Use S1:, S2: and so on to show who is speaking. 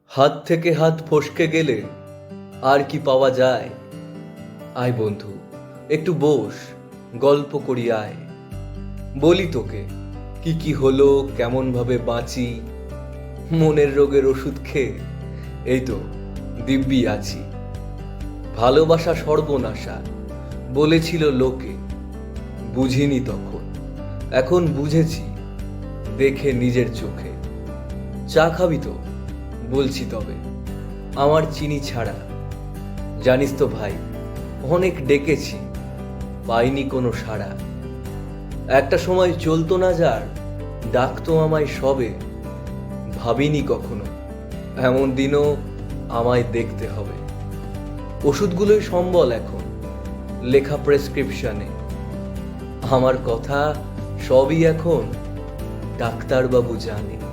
S1: হাত থেকে হাত ফসকে গেলে আর কি পাওয়া যায়? আয় বন্ধু, একটু বস, গল্প করি আয়। বলি তোকে কি কি হলো, কেমন ভাবে বাঁচি। মনের রোগের ওষুধ খেয়ে এই তো দিব্যি আছি। ভালোবাসা সর্বনাশা বলেছিল লোকে, বুঝিনি তখন, এখন বুঝেছি দেখে নিজের চোখে। চা খাবি তো? বলছি তবে, আমার চিনি ছাড়া। জানিস তো ভাই, অনেক ডেকেছি, পাইনি কোনো সাড়া। একটা সময় চলতো না যার, ডাকতো আমায় সবে। ভাবিনি কখনো এমন দিনও আমায় দেখতে হবে। ওষুধগুলোই সম্বল এখন, লেখা প্রেসক্রিপশনে। আমার কথা সবই এখন ডাক্তারবাবু জানে।